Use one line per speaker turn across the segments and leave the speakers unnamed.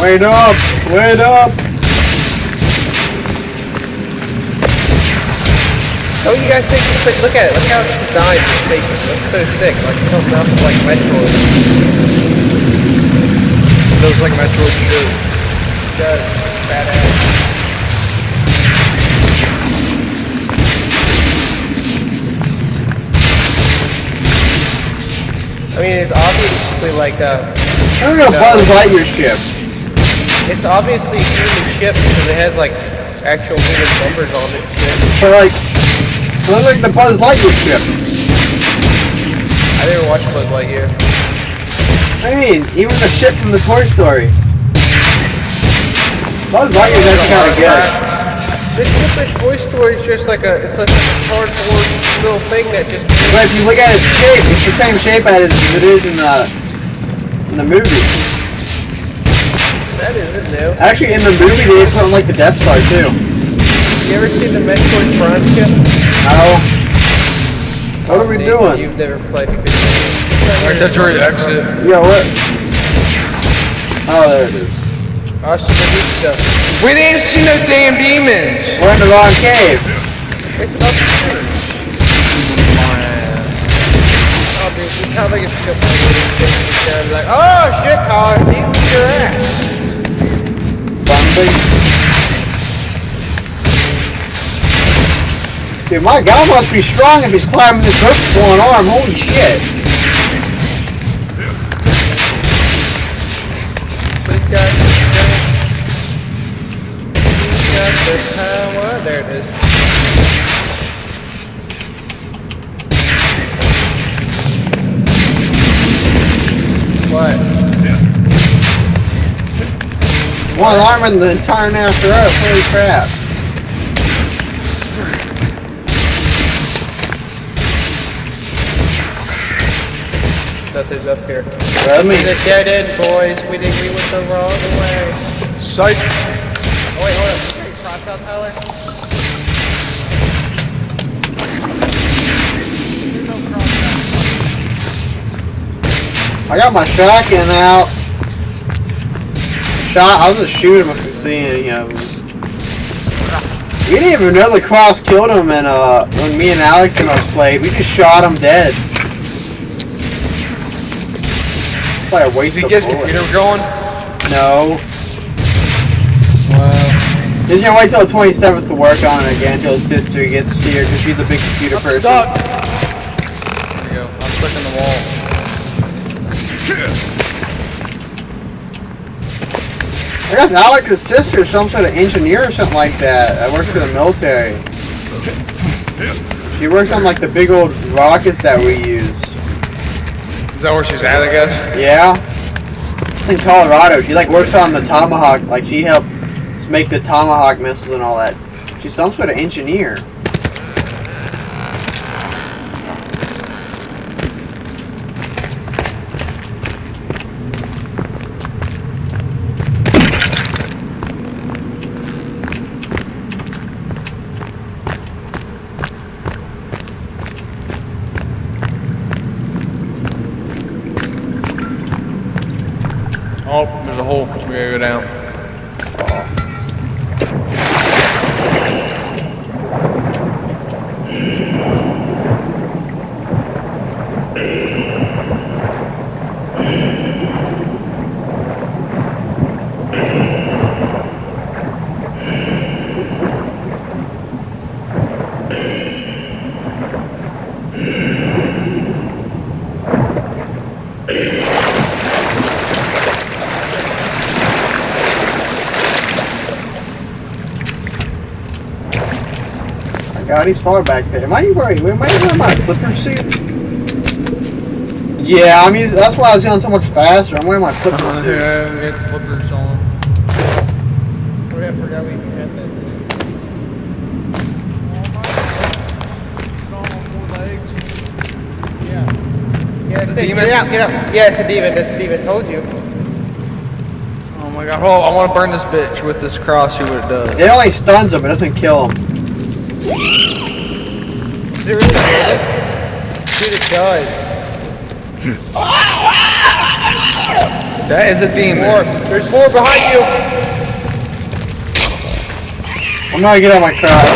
Wait up! Wait up!
Oh, you guys think? Look at it. Look how it's designed. It looks so sick. Like it comes out like Metroid.
It looks like Metroid too.
It does. Badass. I mean, it's obviously like
I'm gonna Buzz Lightyear ship.
it's obviously a human ship because it has like actual human numbers on it.
But like, it looks like the Buzz Lightyear ship.
I never watched Buzz Lightyear.
I mean, even the ship from the Toy Story. Buzz Lightyear's actually kind of good.
This ship in Toy Story is just like it's like a cardboard little thing that just.
But if you look at its shape, it's the same shape as it is in the movie.
That isn't new.
Actually, in the movie, they put on like the Death Star too.
You ever seen the Metroid Prime ship?
No. What are we doing?
You've never played a video.
Alright, that's where you exit.
Yeah, what? Oh, there it is.
We didn't see no damn demons!
We're in the wrong cave.
It's up here. Oh, dude, it's how they get to like, oh shit, Colin, he's your ass.
Dude, my guy must be strong if he's climbing this rope with one arm. Holy shit.
There it is. What?
One arm in the entire nasty rope. Holy crap.
Nothing's up here.
Let me.
We're the dead end, boys. We think we went the wrong way.
Sight.
Oh wait, hold on. Are you crossed out, Tyler?
I got my shotgun out. I'll just shoot him if we see any of them. We didn't even know the cross killed him and when me and Alex and us played. We just shot him dead. It's like a waste
Did you
of
get his
bullets.
computer going?
No.
Wow.
He's gonna wait till the 27th to work on it again until his sister gets here because she's a big computer person.
Stuck. There we go. I'm stuck in the wall.
I guess Alex's sister is some sort of engineer or something like that. That works for the military. She works on like the big old rockets that we use.
Is that where she's at, I guess?
Yeah. She's in Colorado. She like works on the Tomahawk. Like she helped make the Tomahawk missiles and all that. She's some sort of engineer.
Oh, there's a hole. We gotta go down.
God, he's far back there. Am I wearing my flipper suit? Yeah, I'm using. That's why I was going so much faster. I'm wearing my flipper suit.
Yeah, we had flippers on.
Oh yeah, I forgot we even had that suit. Yeah, it's a demon. Get out. Yeah, it's a demon. It's a demon. Told you.
Oh my god. Oh, I want to burn this bitch with this cross, see what it does.
It only stuns him, it doesn't kill him.
Is it really good? Dude, it does. It
That is a demon.
There's more behind you.
I'm gonna get on my cross.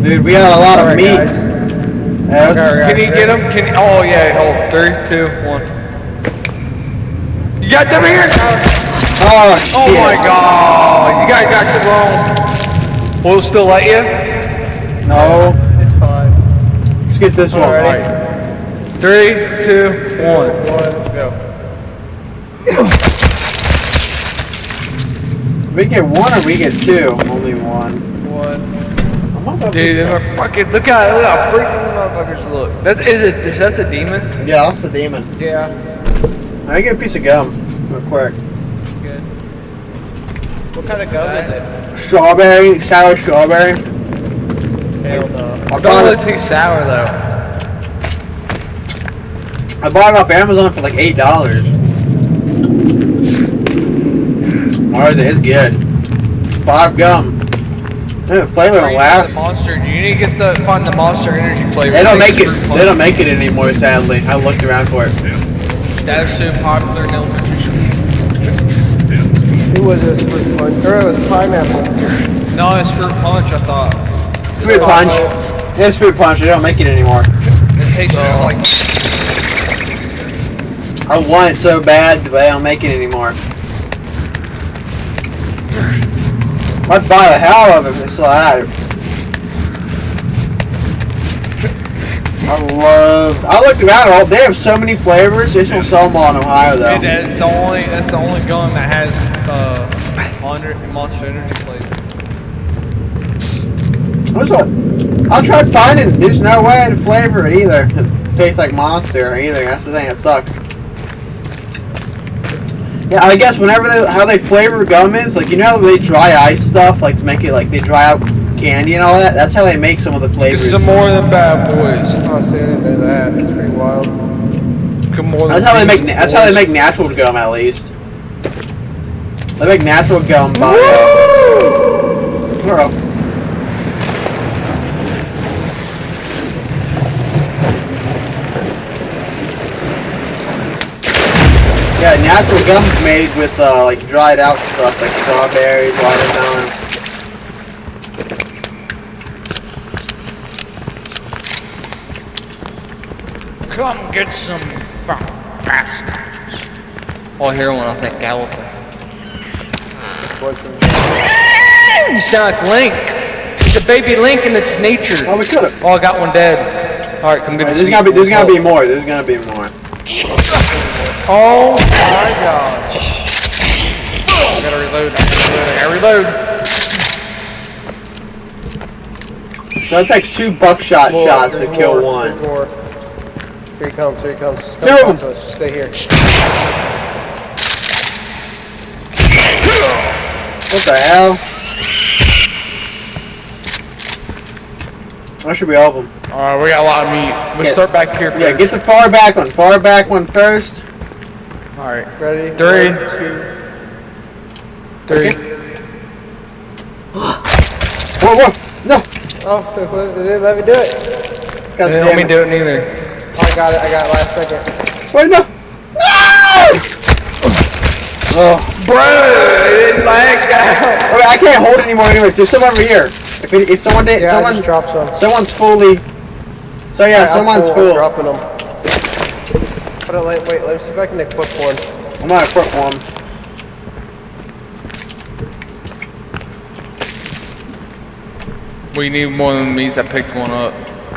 Dude, we got a lot of
Alright,
meat.
guys.
Yes.
Can you get him? Oh yeah, hold. 3, 2, 1. You got them here?
Oh, shit.
Oh my god! You guys got too long. Will it still let you?
No.
It's fine.
Let's get this one.
Alright.
3, 2, 1.
Go.
We get one or we get two? Only one.
Dude, they are fucking. Look how freaking the motherfuckers look. Is that the demon?
Yeah, that's the demon.
Yeah.
I get a piece of gum real quick.
Good. What kind of gum is it?
Strawberry, sour strawberry.
Hell no.
I
Don't
bought
look
it.
too sour though.
I bought it off Amazon for like $8. Alright, it's good. 5 gum. The flavor don't
The
last.
monster. You need to find the Monster Energy flavor.
They don't
It
make
takes
it.
fruit
They
punch.
don't make it anymore. Sadly, I looked around for it.
That's so popular in elementary school.
Who was this fruit punch? Or it was pineapple.
No, it's fruit punch. I thought.
Fruit punch. Yeah, it's fruit punch. They don't make it anymore.
It tastes like.
I want it so bad, but they don't make it anymore. I'd buy the hell out of it if it's like that. I looked around all. They have so many flavors. They don't sell them all in Ohio though.
That's the only gun that has Monster Energy flavor.
What's what? I'll try finding. There's no way to flavor it either. It tastes like Monster either. That's the thing that sucks. Yeah, I guess how they flavor gum is like, you know how they dry ice stuff like to make it like they dry out candy and all that. That's how they make some of the flavors.
Some more than Bad Boys.
Oh, see, I didn't know that. That's pretty wild.
That's how they make. That's how they make natural gum at least. They make natural gum by. Bro. Yeah, natural gum's made with like dried out stuff like strawberries, watermelon.
Come get some bastards. Oh, here one, I think galloping. You sound like Link. It's a baby Link and it's nature.
Oh, we could have.
Oh, I got one dead. All right, come get
There's gonna be more. There's gonna be more.
Oh my god. I gotta reload. I gotta reload.
So it takes 2 buckshot shots to
There's
kill
more,
one.
there's more. Here he comes, here he comes.
Two of them.
So stay here.
What the hell? That should be all of them.
Alright, we got a lot of meat. We'll
Yeah.
start back here first.
Yeah, get the far back one. Far back one first.
Alright.
Ready?
3,
1, 2.
3.
Whoa, whoa. No.
Oh, they didn't let me do it.
God
They don't
damn
let me
it.
do it neither.
Oh, I got it last second.
Wait, no. No! Oh.
Bro, it didn't lag out.
Okay, I can't hold it anymore anyway. There's some over here. If someone did,
Yeah, I just dropped some.
someone's fully. So yeah,
I'm
someone's
I'm
full.
dropping them. Wait, let me see if I can equip one.
I'm gonna equip one.
We need more than these. I picked one up.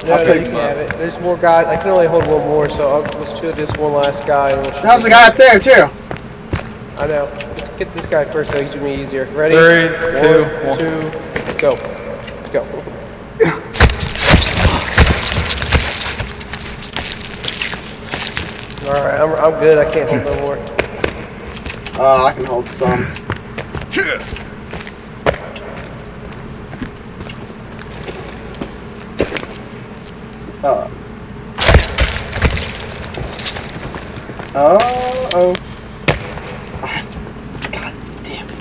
No,
I'll
no,
pick
you can
them up.
have it. There's more guys. I can only hold one more, so let's do this one last guy. And we'll
There's a guy up there too.
I know. Let's get this guy first, so he's gonna be easier. Ready?
3, 2, 1.
2, go. Let's go. Alright, I'm good. I can't hold no more.
I can hold some. Oh. God damn it.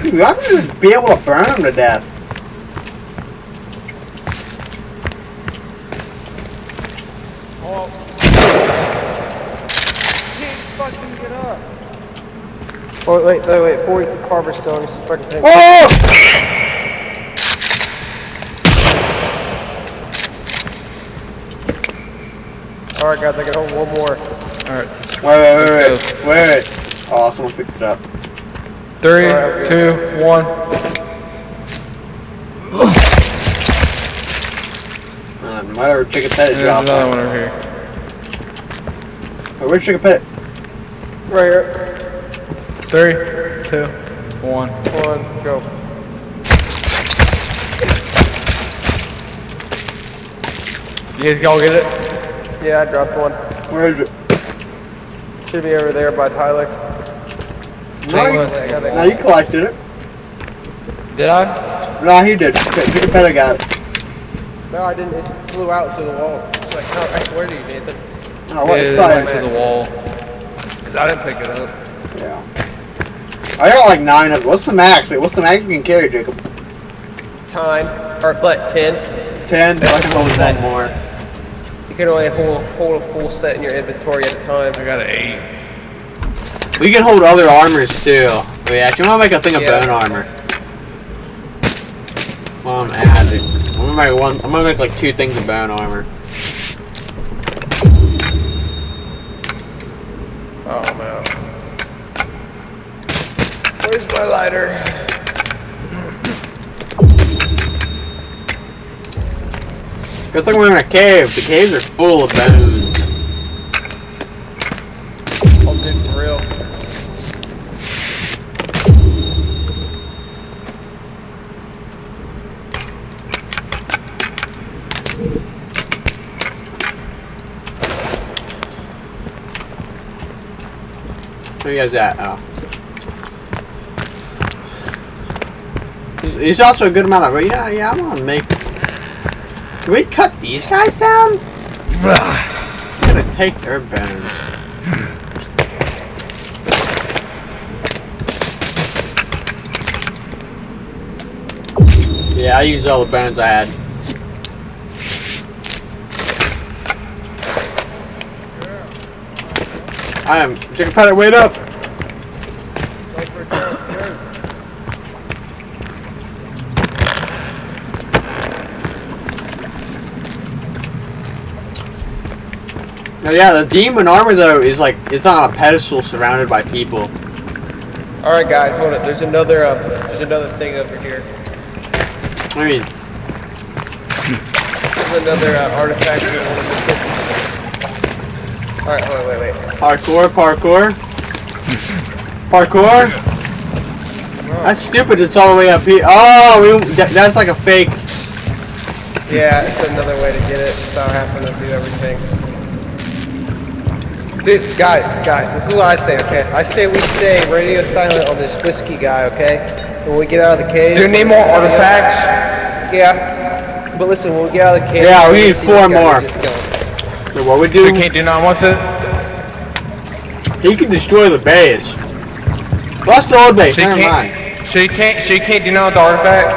Dude, I'm gonna just be able to burn them to death.
Oh. Can't fucking get up. Oh, wait, 40 Carver Stone.
Oh!
Alright, guys, I can hold one more.
Alright.
Wait. Oh, someone picked it up.
3,
Alright,
2, 1.
Whatever, Chicken Pettit
There's
dropped.
another one over here.
Wait, where's Chicken Pettit?
Right here.
3, 2, 1.
One, go.
Y'all get it?
Yeah, I dropped one.
Where is it?
Should be over there by Tyler.
No,
Yeah,
you collected it.
Did I?
No, he did. Chicken Pettit got it.
No, I didn't. It flew out to the wall. It's like, no, right, where do you, Nathan?
Oh, what?
It
Sorry.
went to the wall. 'Cause I didn't pick it up.
Yeah. I got like 9 of them. What's the max? Wait, what's the max you can carry, Jacob?
Time. Or, but 10.
10? I can hold one more.
You can only hold a full set in your inventory at a time.
I got an 8.
We can hold other armors too. Wait, actually, I'm gonna make a thing of
Yeah.
bone armor. Well, I'm adding. I'm gonna make like 2 things of bone armor.
Oh no. Where's my lighter?
Good thing we're in a cave. The caves are full of bones.
Oh, good for real.
Where you guys at? Oh. He's also a good amount of. Yeah, I'm gonna make. Can we cut these guys down? I'm gonna take their bones. Yeah, I used all the bones I had. I am. Chicken Pettit, wait up!
Wait for it to turn.
Oh yeah, the demon armor though is like it's on a pedestal surrounded by people.
All right, guys, hold it. There's another thing over here.
I mean,
There's another artifact. All right, hold on, wait.
parkour. That's stupid. It's all the way up here. Oh, that's like a fake.
Yeah, it's another way to get it without having to do everything. Dude, guys, this is what I say, okay? I say we stay radio silent on this whiskey guy, okay? So when we get out of the cave...
Do you need more artifacts?
Yeah. But listen, when we get out of the cave...
Yeah, we need
see
4
this guy
more.
just go.
So what we
We
do?
can't do nothing with it?
He can destroy the base. Well, that's the old base.
She
Never mind.
can't, she can't do nothing with the artifact?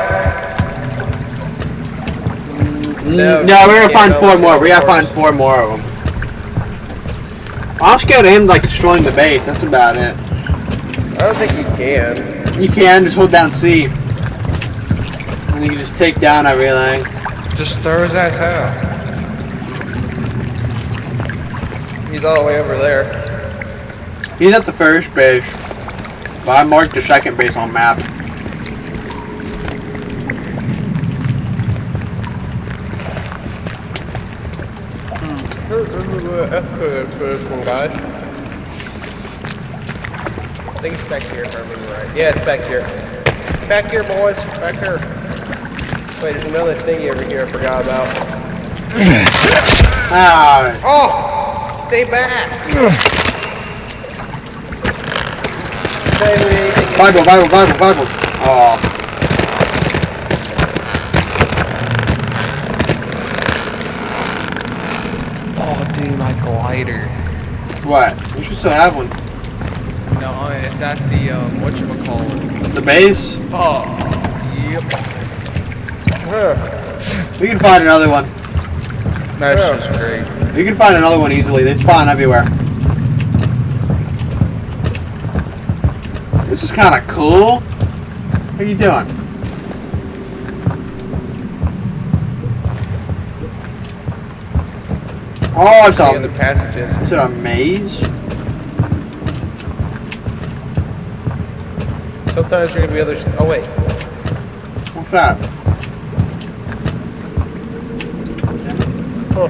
No, we're gonna find 4 more. We gotta find 4 more of them. I'm scared of him like destroying the base. That's about it.
I don't think you can.
You can just hold down C, and you can just take down everything.
Just throw his ass out.
He's all the way over there.
He's at the first base, but I marked the second base on map.
First one, guys. I think it's back here, if I remember right. Yeah, it's back here. Back here, boys. Back here. Wait, there's another thingy over here I forgot about.
Ah,
Oh! Stay back! Stay
Bible. Oh.
Oh, dude, my glider.
What? You should still have one.
No, it's at the, whatchamacallit.
The base?
Oh, yep.
We can find another one.
That's just great.
We can find another one easily. They spawn everywhere. This is kind of cool. What are you doing? Oh, it's
The other passages.
Is it a maze?
Sometimes you're gonna be other. Oh wait.
What's that?
Huh.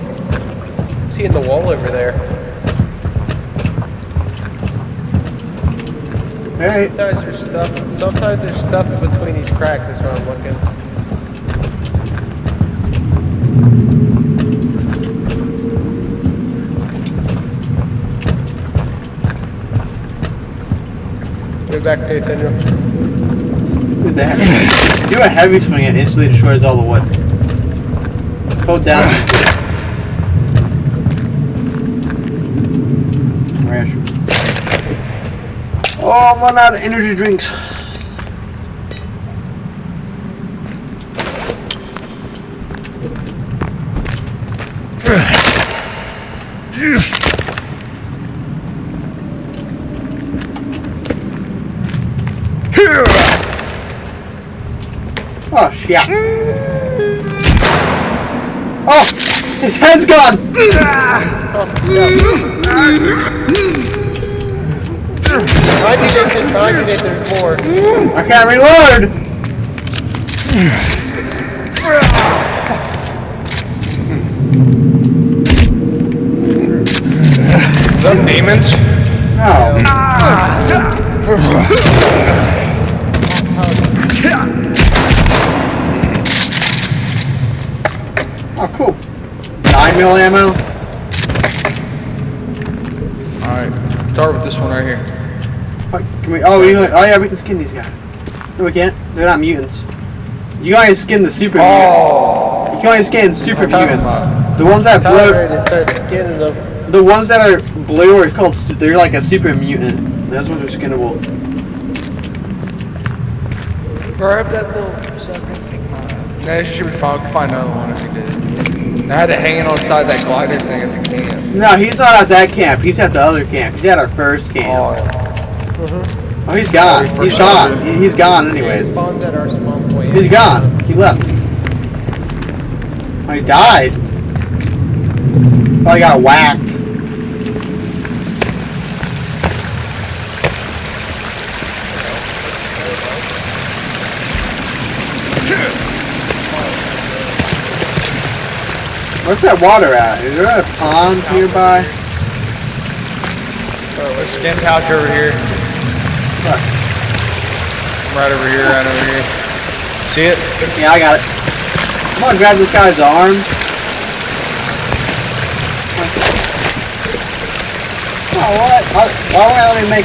See in the wall over there.
Hey.
Sometimes there's stuff in between these cracks. That's what I'm looking. Go back to Nathaniel.
Do a heavy swing, it instantly destroys all the wood. Hold down. Oh, I'm running out of energy drinks. Oh, shit. Oh! His head's gone!
There's more.
I can't reload!
Is that demons?
No. Oh, cool. 9mm ammo.
Alright, start with this one right here.
What, can we? Oh, yeah, we can skin these guys. No, we can't. They're not mutants. You can only skin the super mutants. You can only skin super mutants. The ones that the ones that are blue are called. They're like a super mutant. Those ones are skinnable.
Grab that little sucker. No, you should be fine. I can find another one if you did. I had it hanging on the side of that glider thing at the camp.
No, he's not at that camp. He's at the other camp. He's at our first camp. Oh, he's gone. He's gone. He's gone anyways.
Spawns at our spawn point.
He's gone. He left. Oh, he died. Probably got whacked. Where's that water at? Is there a pond nearby?
There's a skin pouch over here.
Look.
Right over here, right over here. See it?
Yeah, I got it. I'm gonna grab this guy's arm. Oh, what? Why won't I let me make...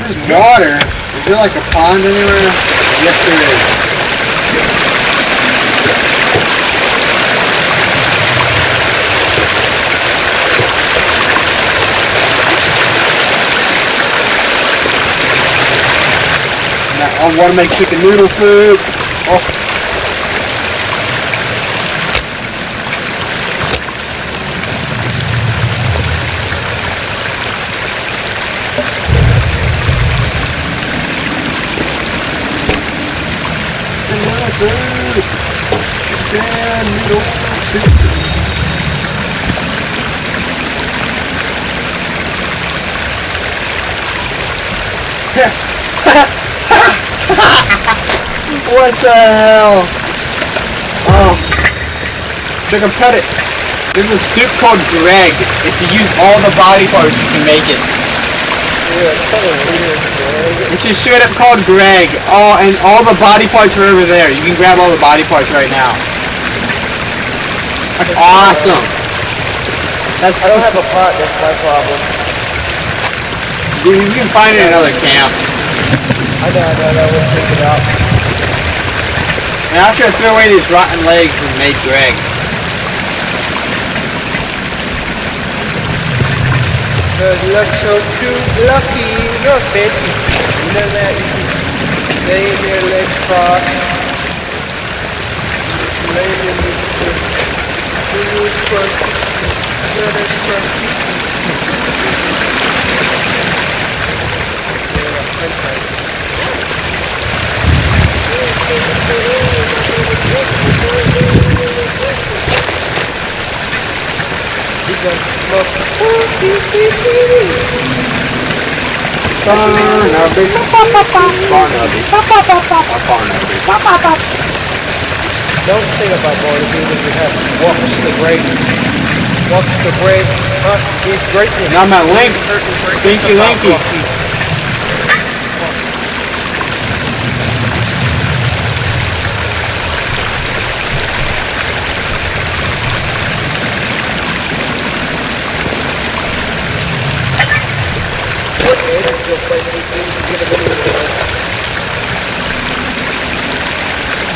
There's water. Is there like a pond anywhere? Yes, there is. Now, I want to make chicken noodle soup. Oh. What the hell? Oh. Chicken cut it. There's a soup called Greg. If you use all the body parts, you can make it. It's just straight up called Greg. Oh, and all the body parts are over there. You can grab all the body parts right now. That's awesome. That's.
I don't have a pot, that's my problem.
Dude, you can find it in another camp.
I know, we'll take it out.
And after I throw away these rotten legs and make Greg.
Cause look so too lucky, look bitch. You know that you can lay in your legs crossed. Lay in your Don't think about Barnaby when you have walks the great. Walks the great. He's greatness.
Now I'm at Link. Thank you, Linky.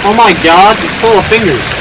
Oh my god, it's full of fingers.